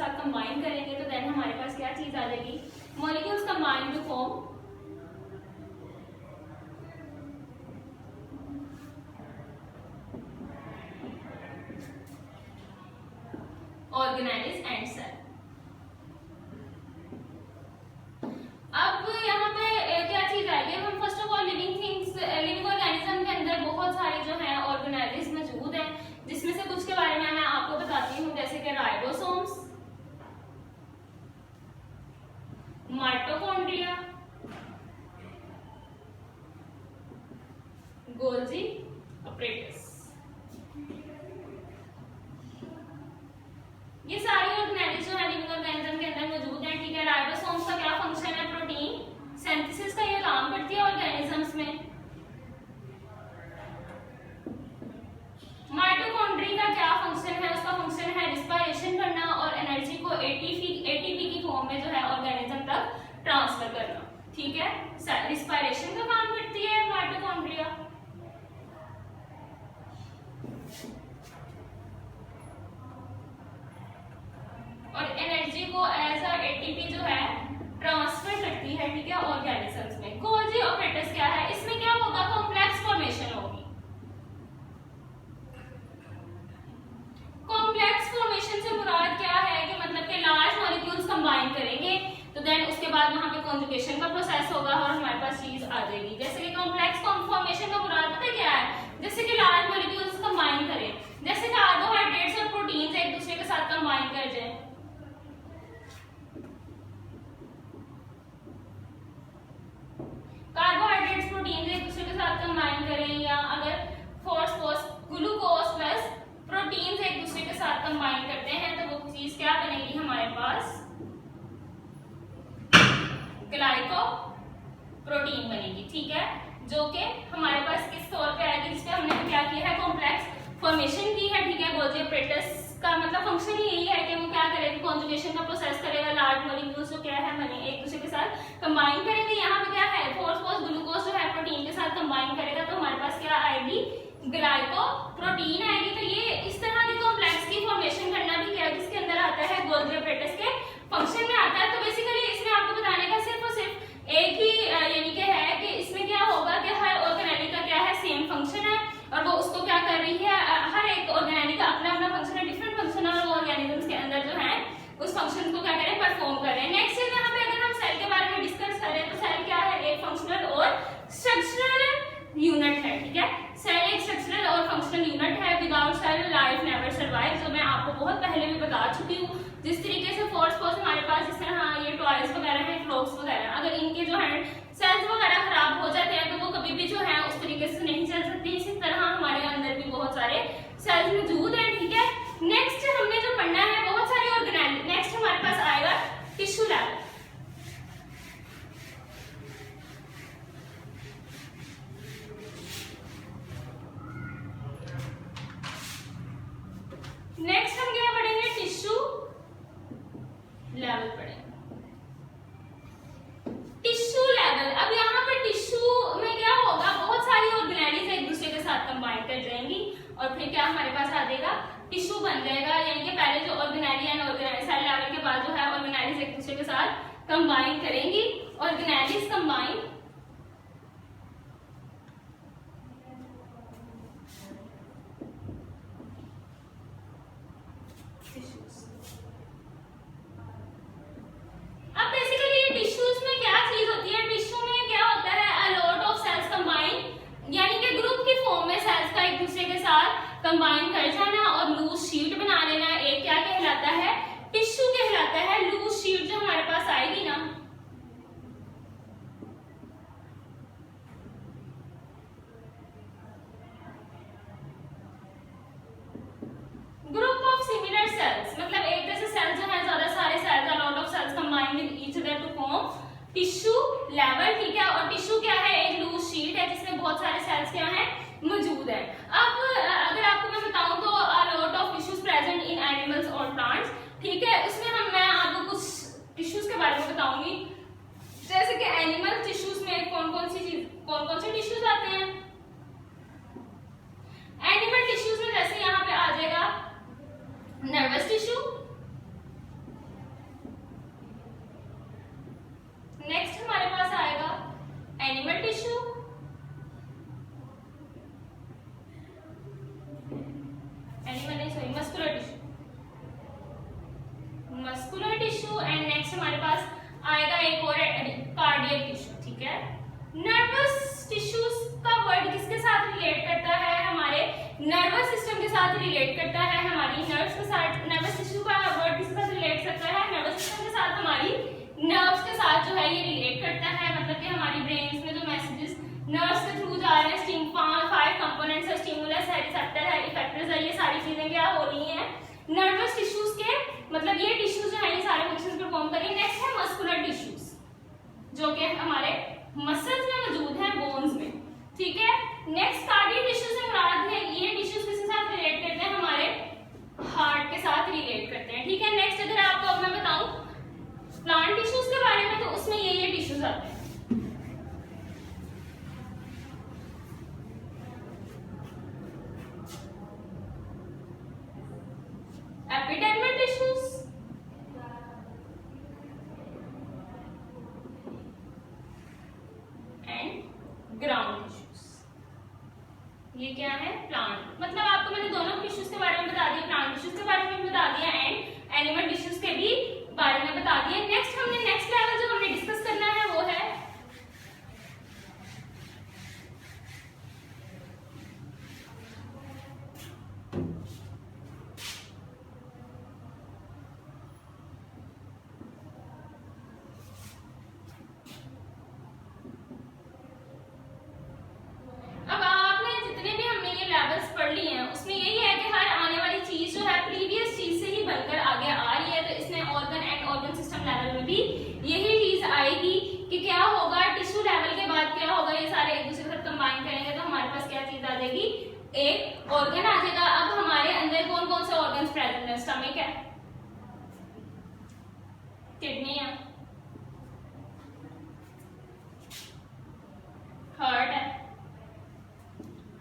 साथ कंबाइन करेंगे तो देन हमारे पास क्या चीज आ जाएगी, molecules combine to form organelles and cell. अब यहाँ पे क्या चीज आएगी, हम first of all living things, living organism के अंदर बहुत सारे जो है ऑर्गेनेलिज मौजूद हैं, जिसमें से कुछ के बारे में मैं आपको बताती हूँ, जैसे कि राइबोसोम्स, माइटोकॉन्ड्रिया, गोल्जी ऑपरेटस। ये सारे ऑर्गेनेलिज जो है लिविंग ऑर्गेनिज्म के अंदर मौजूद हैं, ठीक है। राइबोसोम्स का क्या फंक्शन है, प्रोटीन सिंथेसिस का ये काम करती है ऑर्गेनिजम्स में। माइटोकॉन्ड्रिया का क्या फंक्शन है, उसका फंक्शन है रिस्पायरेशन करना और एनर्जी को एटीपी की फॉर्म में जो है ऑर्गेनिज्म तक ट्रांसफर करना, ठीक है। रिस्पायरेशन का काम करती है माइटोकॉन्ड्रिया। और एनर्जी को एज अ एटीपी जो है ट्रांसफर करती है, ठीक है, ऑर्गेनिजम्स में। गोल्जी ऑपरेटस क्या है, इसमें क्या होगा, कॉम्प्लेक्स फॉर्मेशन होगी। कॉम्प्लेक्स फॉर्मेशन से मुराद क्या है कि मतलब कि लार्ज मॉलिक्यूल्स कंबाइन करेंगे तो देन उसके बाद वहां पे कॉन्जुगेशन का प्रोसेस होगा और हमारे पास चीज आ जाएगी। जैसे कि कॉम्प्लेक्स फॉर्मेशन का मुराद पता है क्या है, जैसे कि लार्ज मॉलिक्यूल्स कंबाइन करें, जैसे कार्बोहाइड्रेट्स और प्रोटीन्स एक दूसरे के साथ कंबाइन कर जाएं। कार्बोहाइड्रेट्स प्रोटीन एक दूसरे के साथ कंबाइन करें, या अगर फॉस्फोरस ग्लूकोज प्लस प्रोटीन्स एक दूसरे के साथ कंबाइन करते हैं तो वो चीज क्या बनेगी हमारे पास, ग्लाइको प्रोटीन बनेगी, ठीक है, जो कि हमारे पास किस तौर पे आएगी, जिसपे हमने क्या किया है, कॉम्प्लेक्स फॉर्मेशन की है, ठीक है। गोल्जी ऑपरेटस का मतलब फंक्शन ही यही है कि वो क्या करेगा, कॉन्जुगेशन का प्रोसेस करेगा, लार्ज मॉलिक्यूल्स जो क्या है बने एक दूसरे के साथ कंबाइन करेंगे। यहाँ पे क्या है, फॉस्फोरस ग्लूकोज जो है प्रोटीन के साथ कंबाइन करेगा तो हमारे पास क्या आएगी, ग्लाइको प्रोटीन आएगी। तो ये इस तरह की कॉम्प्लेक्स की फॉर्मेशन करना भी क्या किसके अंदर आता है, गोल्जी ऑपरेटस के फंक्शन में आता है। तो बेसिकली इसमें आपको बताने का सिर्फ और सिर्फ एक ही यानी कि है कि इसमें क्या होगा कि हर ऑर्गेनेलिज का क्या है, सेम फंक्शन है और वो उसको क्या कर रही है, हर एक ऑर्गेनेलिज का अपना अपना फंक्शन है, डिफरेंट फंक्शन है, और ऑर्गेनिजम्स के अंदर जो है उस फंक्शन को क्या करें, परफॉर्म करें। नेक्स्ट चीज यहाँ पे अगर हम सेल के बारे में डिस्कस करें तो सेल क्या है, एक फंक्शनल और स्ट्रक्चरल यूनिट है, ठीक है। सेल एक स्ट्रक्चरल और फंक्शनल यूनिट है। Without cell life never survive, जो मैं आपको बहुत पहले भी बता चुकी हूँ। जिस तरीके से फॉस्फोरस हमारे पास जिस तरह ये टॉयज वगैरह हैं, फ्लोक्स वगैरह, अगर इनके जो है सेल्स वगैरह खराब हो जाते हैं तो वो कभी भी जो है उस तरीके से नहीं चल सकती। इसी तरह हमारे अंदर भी बहुत सारे सेल्स मौजूद हैं, ठीक है। नेक्स्ट हमने जो पढ़ना है बहुत सारे ऑर्गेनेलिज, नेक्स्ट हमारे पास आएगा टिश्यू लेवल। नेक्स्ट हम क्या पढ़ेंगे, टिश्यू लेवल पढ़ेंगे। टिश्यू लेवल, अब यहाँ पर टिश्यू में क्या होगा, बहुत सारी ऑर्गेनेलिज एक दूसरे के साथ कंबाइन कर जाएंगी और फिर क्या हमारे पास आ जाएगा, टिश्यू बन जाएगा। यानी कि पहले जो organelles and organelles cell level के बाद जो है ऑर्गेनेलिज एक दूसरे के साथ कंबाइन करेंगी, ऑर्गेनेलिज कंबाइन कंबाइन कर जाना और लूज शीट बना लेना, एक क्या कहलाता है, टिश्यू कहलाता है। लूज शीट जो हमारे पास आएगी ना, ग्रुप ऑफ सिमिलर सेल्स, मतलब एक जैसे सेल्स जो है, ज्यादा सारे cells, a lot of cells combined with each other to form tissue level, ठीक है। और टिश्यू क्या है, एक लूज शीट है जिसमें बहुत सारे सेल्स क्या है मौजूद है। अब अगर आपको मैं बताऊं नर्वस टिश्यूज का वर्ड किसके साथ रिलेट करता है? हमारे नर्वस सिस्टम के साथ रिलेट करता है। हमारी नर्व्स के साथ नर्वस टिश्यू का वर्ड किसके साथ रिलेट करता है? नर्वस सिस्टम के साथ, हमारी नर्व्स के साथ जो है ये रिलेट करता है। मतलब कि हमारी ब्रेन में जो मैसेजेस नर्व्स के थ्रू जा रहे हैं, स्टिम 5 कंपोनेंट्स है, स्टिमुलस है, रिसेप्टर है, इफेक्टर्स है, ये सारी चीजें क्या हो रही हैं नर्वस टिश्यूज के, मतलब ये टिश्यूज जो है ये सारे फंक्शंस परफॉर्म करेंगे। नेक्स्ट है मस्कुलर टिश्यूज जो कि हमारे मसल्स में मौजूद हैं, बोन्स में, ठीक है। नेक्स्ट कार्डियक टिश्यूज से मुराद है, ये टिश्यूज किसके साथ रिलेट करते हैं? हमारे हार्ट के साथ रिलेट करते हैं, ठीक है। नेक्स्ट अगर आपको अब मैं बताऊं प्लांट टिश्यूज के बारे में, तो उसमें ये टिश्यूज आते हैं। Epidermal tissues and ground tissues, ये क्या है? प्लांट। मतलब आपको मैंने दोनों टिश्यूज के बारे में बता दिया, प्लांट टिश्यूज के बारे में भी बता दिया एंड एनिमल टिश्यूज के भी बारे में बता दिया। नेक्स्ट लेवल जो हमने डिस्कस करना है वो है एक ऑर्गन आ जाएगा। अब हमारे अंदर कौन कौन से ऑर्गन्स प्रेजेंट है? स्टमक है, किडनी है, हार्ट है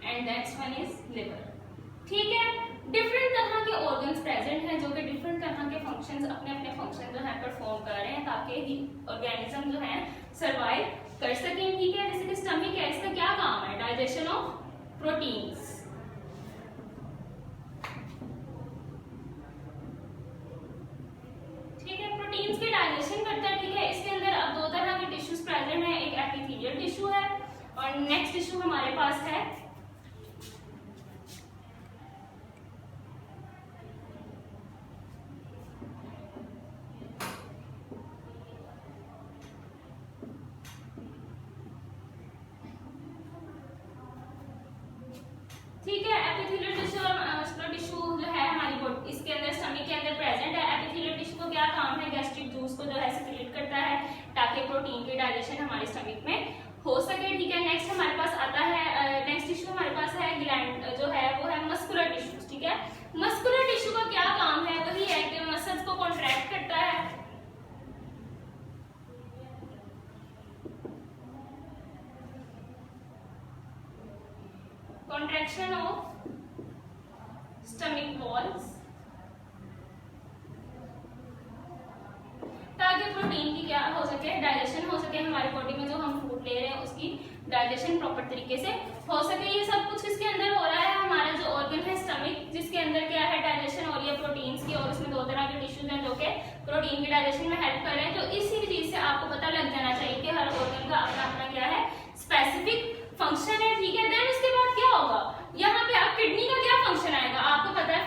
and next one is liver, ठीक है। डिफरेंट तरह के ऑर्गन्स प्रेजेंट हैं जो कि डिफरेंट तरह के फंक्शंस अपने फंक्शन जो है परफॉर्म कर रहे हैं ताकि ही ऑर्गेनिज्म जो है सरवाइव कर सकें, ठीक है। जैसे कि स्टमक है, इसका क्या काम है? डाइजेशन ऑफ प्रोटीन्स, ठीक है, प्रोटीन्स के डाइजेशन करता है, ठीक है। इसके अंदर अब दो तरह के टिश्यूज प्रेजेंट है, एक एपिथेलियल टिश्यू है और नेक्स्ट टिश्यू हमारे पास है ठीक है। एपिथेलियल टिश्यू और मस्कुलर टिश्यू जो है हमारी बॉडी इसके अंदर स्टमक के अंदर प्रेजेंट है। एपिथेलियल टिश्यू को क्या काम है? गैस्ट्रिक जूस को जो है सिक्रीट करता है ताकि प्रोटीन की डाइजेशन हमारे स्टमक में हो सके, ठीक है। नेक्स्ट हमारे पास आता है नेक्स्ट टिश्यू हमारे पास है ग्लैंड जो है वो है मस्कुलर टिश्यू, ठीक है। मस्कुलर टिश्यू का क्या काम है? वही है कि मसल्स को कॉन्ट्रैक्ट करता है, contraction of stomach walls ताकि प्रोटीन की क्या हो सके? डाइजेशन हो सके, हमारी बॉडी में जो हम फूड ले रहे हैं उसकी डाइजेशन प्रॉपर तरीके से हो सके। ये सब कुछ किसके अंदर हो रहा है? हमारा जो ऑर्गन है स्टमक, जिसके अंदर क्या है? डाइजेशन हो रही है प्रोटीन्स की, और उसमें दो तरह के टिश्यूज हैं जो कि प्रोटीन की डाइजेशन में हेल्प कर रहे हैं। तो इसी चीज से आपको पता लग जाना चाहिए कि हर ऑर्गन का अपना अपना क्या है? स्पेसिफिक फंक्शन है, ठीक है। देन उसके बाद क्या होगा? यहाँ पे आप किडनी का क्या फंक्शन आएगा? आपको पता है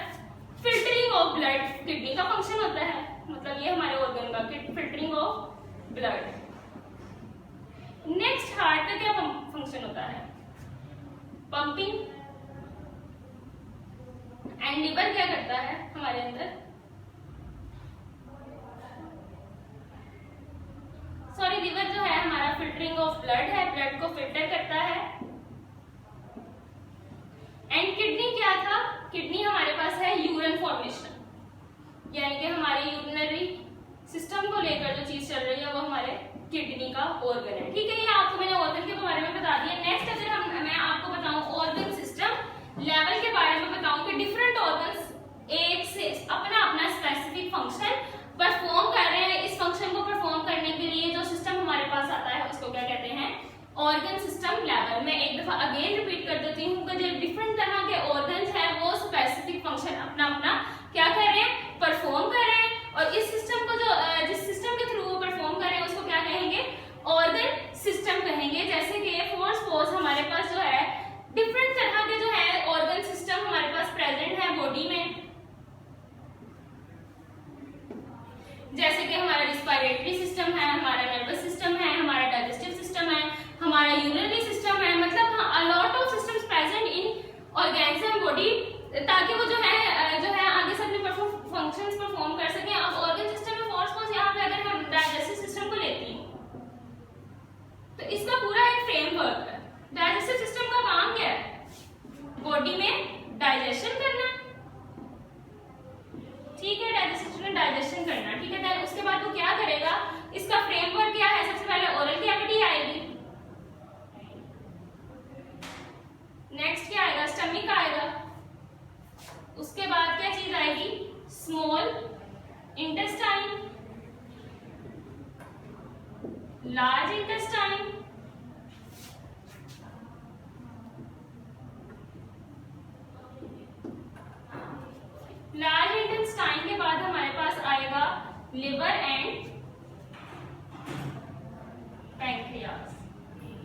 फिल्टरिंग ऑफ ब्लड किडनी का फंक्शन होता है, मतलब ये हमारे ऑर्गन का filtering of blood. Next heart का क्या फंक्शन होता है? पंपिंग। एंड लिवर क्या करता है हमारे अंदर? सॉरी, लिवर जो है हमारा फिल्टरिंग ऑफ ब्लड है, ब्लड को फिल्टर करता है। एंड किडनी क्या था? किडनी हमारे पास है यूरिन फॉर्मेशन, यानी कि हमारे यूरिनरी सिस्टम को लेकर जो चीज चल रही है वो हमारे किडनी का ऑर्गन है, ठीक है। ये आपको मैंने ऑर्गन के बारे में बता दिया। नेक्स्ट अगर मैं आपको बताऊं ऑर्गन सिस्टम लेवल के बारे में बताऊं कि डिफरेंट ऑर्गन्स एक से अपना अपना स्पेसिफिक फंक्शन परफॉर्म कर रहे हैं। इस फंक्शन को परफॉर्म करने के लिए जो सिस्टम हमारे पास आता है उसको क्या कहते हैं? Organ system level. मैं एक दफा अगेन रिपीट कर देती हूँ कि जो डिफरेंट तरह के ऑर्गन्स हैं वो स्पेसिफिक फंक्शन अपना अपना क्या कर रहे हैं? परफॉर्म कर रहे हैं। और इस सिस्टम को जो जिस सिस्टम के थ्रू वो परफॉर्म कर रहे हैं उसको क्या कहेंगे? ऑर्गन सिस्टम कहेंगे। जैसे कि ऑर्गेनिज्म बॉडी, ताकि वो जो है आगे से अपने फंक्शंस परफॉर्म कर सकें। अब ऑर्गन सिस्टम में फॉर्स यहाँ पे अगर हम डाइजेस्टिव सिस्टम को लेते हैं तो इसका पूरा एक फ्रेमवर्क है। डाइजेस्टिव सिस्टम का काम क्या है? बॉडी में डाइजेशन करना, ठीक है, डाइजेस्टिव सिस्टम में डाइजेशन करना, ठीक है। देन उसके बाद वो क्या करेगा, इसका फ्रेमवर्क क्या है? सबसे पहले ओरल कैविटी आएगी, नेक्स्ट क्या आएगा? स्टमक आएगा, उसके बाद क्या चीज आएगी? Small intestine, large intestine, large intestine के बाद हमारे पास आएगा लिवर एंड पैंक्रियास,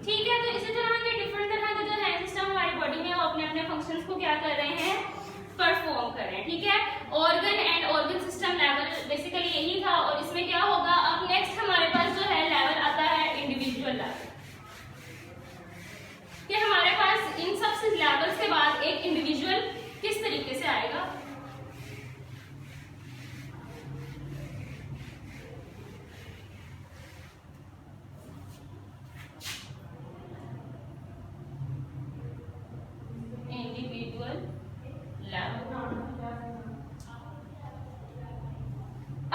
ठीक है। तो इसी तरह के डिफरेंट तरह के जो है सिस्टम हमारी बॉडी में वो अपने अपने फंक्शंस को क्या कर रहे हैं? परफॉर्म कर रहे हैं, ठीक है। Organ and organ system level basically यही था। और इसमें क्या होगा, अब नेक्स्ट हमारे पास जो है लेवल आता है इंडिविजुअल लेवल, कि हमारे पास इन सब लेवल्स के बाद एक इंडिविजुअल किस तरीके से आएगा।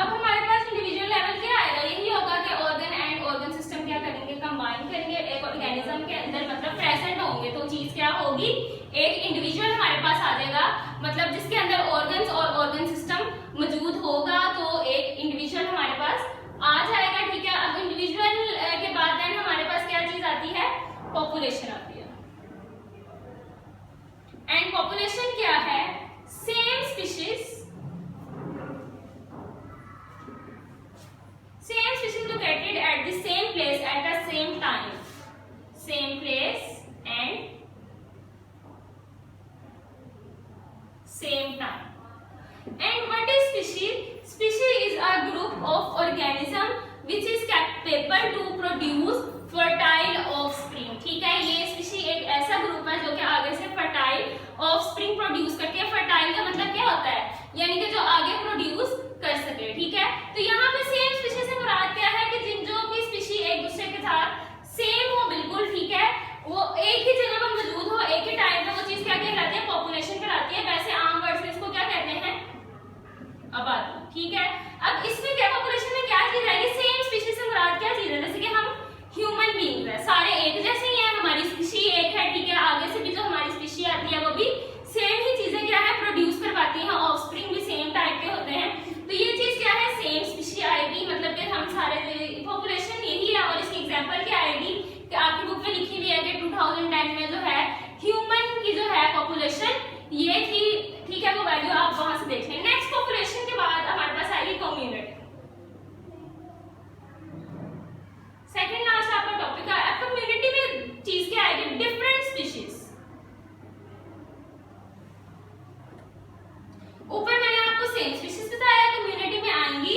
अब हमारे पास इंडिविजुअल लेवल क्या आएगा? यही होगा कि ऑर्गन एंड ऑर्गन सिस्टम क्या करेंगे? कंबाइन करेंगे, एक ऑर्गेनिज्म के अंदर मतलब प्रेजेंट होंगे, तो चीज क्या होगी? एक इंडिविजुअल हमारे पास आ जाएगा, मतलब जिसके अंदर ऑर्गन्स और ऑर्गन सिस्टम मौजूद होगा, तो एक इंडिविजुअल हमारे पास आ जाएगा, ठीक है। अब इंडिविजुअल के बाद देन हमारे पास क्या चीज आती है? पॉपुलेशन आती है। एंड पॉपुलेशन क्या है? Same species, same species located at the same place at the same time, same place and same time. And what is species? Species is a group of organism which is capable to produce fertile offspring, ठीक है। ये species एक ऐसा group है जो कि आगे से fertile offspring प्रोड्यूस करती है। fertile का मतलब क्या होता है? यानी कि जो आगे प्रोड्यूस कर सके, ठीक है। तो यहाँ पे सेम स्पीशीज से मुराद क्या है? कि जिन जो भी स्पीशीज एक दूसरे के साथ सेम हो, बिल्कुल, ठीक है, वो एक ही जगह पर मौजूद हो, एक ही टाइम पे, वो चीज क्या कहलाती है? पॉपुलेशन कहलाती है। वैसे आम वर्ड से इसको क्या कहते हैं? आबादी, ठीक है। अब इसमें क्या पॉपुलेशन में क्या चीज आएगी? सेम स्पीशीज से मुराद क्या चीज है? जैसे कि हम ह्यूमन बीइंग है, सारे एक जैसे ही है, हमारी स्पीशी एक है, ठीक है। आगे से भी जो हमारी स्पीशी आती है वो भी सेम ही चीजें क्या है? प्रोड्यूस कर पाती है, ऑफस्प्रिंग भी सेम टाइप के होते हैं। तो ये चीज क्या है? सेम स्पीशी आएगी, मतलब कि हम सारे पॉपुलेशन यही है। और इसकी एग्जांपल क्या आएगी कि आपकी बुक में लिखी हुई है कि 2010 में जो है ह्यूमन की जो है पॉपुलेशन ये थी, ठीक है, वो वैल्यू आप वहां से देख लें। नेक्स्ट पॉपुलेशन के बाद हमारे पास आएगी कम्युनिटी। सेकंड लास्ट आपका टॉपिक है। अब कम्युनिटी में चीज क्या आएगी? Different species. ऊपर मैंने आपको सेम स्पीशीज बताया, कम्युनिटी में आएंगी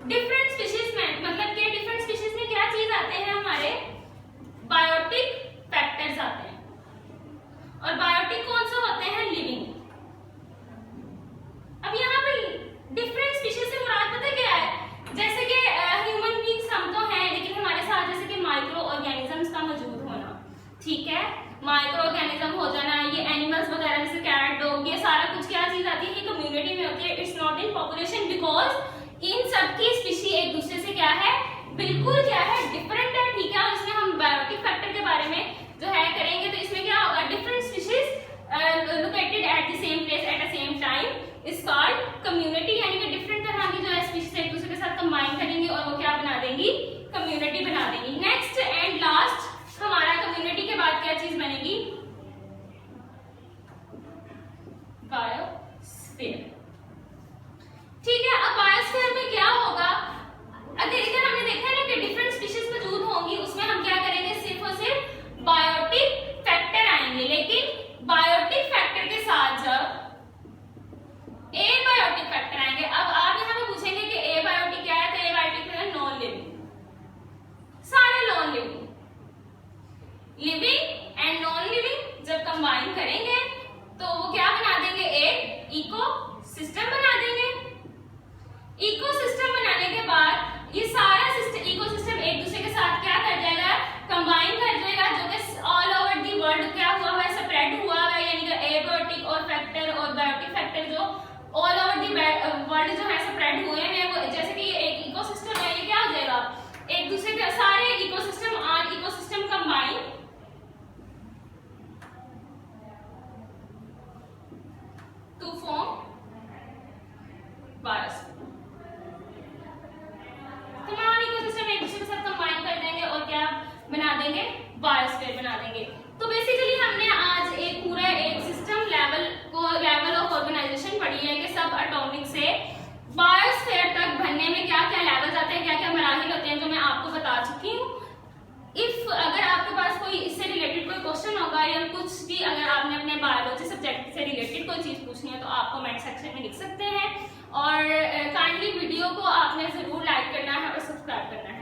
डिफरेंट स्पीशीज में, मतलब कि डिफरेंट स्पीशीज में क्या चीज आते हैं? हमारे बायोटिक फैक्टर्स आते हैं। और बायोटिक कौन से होते हैं? लिविंग। अब यहाँ पे डिफरेंट स्पीशीज से मुराद पता क्या है? जैसे कि ह्यूमन बीइंग्स हम तो हैं, लेकिन हमारे साथ जैसे कि माइक्रो ऑर्गेनिजम्स का मौजूद होना, ठीक है, माइक्रो ऑर्गेनिज्म हो जाना, ये एनिमल्स वगैरह जैसे कैट, डॉग, ये सारा कुछ क्या चीज आती है? ये कम्युनिटी में होती है। It's not in population, because in सबकी स्पीशी एक दूसरे से क्या है? बिल्कुल क्या है? डिफरेंट है, ठीक है। और इसमें हम बायोटिक फैक्टर के बारे में जो है करेंगे, तो इसमें क्या होगा? Different species located at the same place at the same time is called community, यानी कि डिफरेंट तरह की जो है स्पीशीज एक दूसरे के साथ कंबाइन करेंगी और वो क्या बना देंगी? कम्युनिटी बना देंगी। नेक्स्ट एंड लास्ट हमारा कम्युनिटी के बाद क्या चीज बनेगी? बायोस्फीयर, ठीक है। अब बायोस्फीयर में क्या होगा? अगर इधर हमने देखा है ना कि डिफरेंट स्पीशीज मौजूद होंगी, उसमें हम क्या करेंगे? सिर्फ और सिर्फ बायोटिक फैक्टर आएंगे, लेकिन बायोटिक फैक्टर के साथ जब एबायोटिक फैक्टर आएंगे। अब आप यहाँ पे पूछेंगे कि एबायोटिक क्या है? तो एबायोटिक है नॉन लिविंग, सारे non living. Living and non living जब कंबाइन करेंगे तो इकोसिस्टम बना देंगे। इकोसिस्टम बनाने के बाद ये सारा सिस्टम इकोसिस्टम एक दूसरे के साथ क्या कर जाएगा, कंबाइन कर जाएगा, जो कि ऑल ओवर दी वर्ल्ड क्या हुआ है, स्प्रेड हुआ है, यानी कि एबायोटिक और फैक्टर और बायोटिक फैक्टर जो ऑल ओवर दी वर्ल्ड जो है स्प्रेड हुए हैं, वो जैसे कि ये एक इकोसिस्टम है, ये क्या हो जाएगा, एक दूसरे के सारे इकोसिस्टम और ecosystem combine to form biosphere. तमाम इकोसिस्टम एक दूसरे के साथ कंबाइन कर देंगे और क्या बना देंगे, बायोस्फीयर बना देंगे। तो बेसिकली हमने आज एक पूरा एक सिस्टम लेवल ऑफ ऑर्गेनाइजेशन पढ़ी है कि सब एटॉमिक से बायोस्फीयर तक बनने में क्या क्या लेवल्स आते हैं, क्या क्या मराहिल होते हैं, जो मैं आपको बता चुकी हूँ। अगर आपके पास कोई इससे रिलेटेड कोई क्वेश्चन होगा या कुछ भी अगर आपने अपने बायोलॉजी सब्जेक्ट से रिलेटेड कोई चीज पूछनी है तो आप कमेंट सेक्शन में लिख सकते हैं। और काइंडली वीडियो को आपने जरूर लाइक करना है और सब्सक्राइब करना है।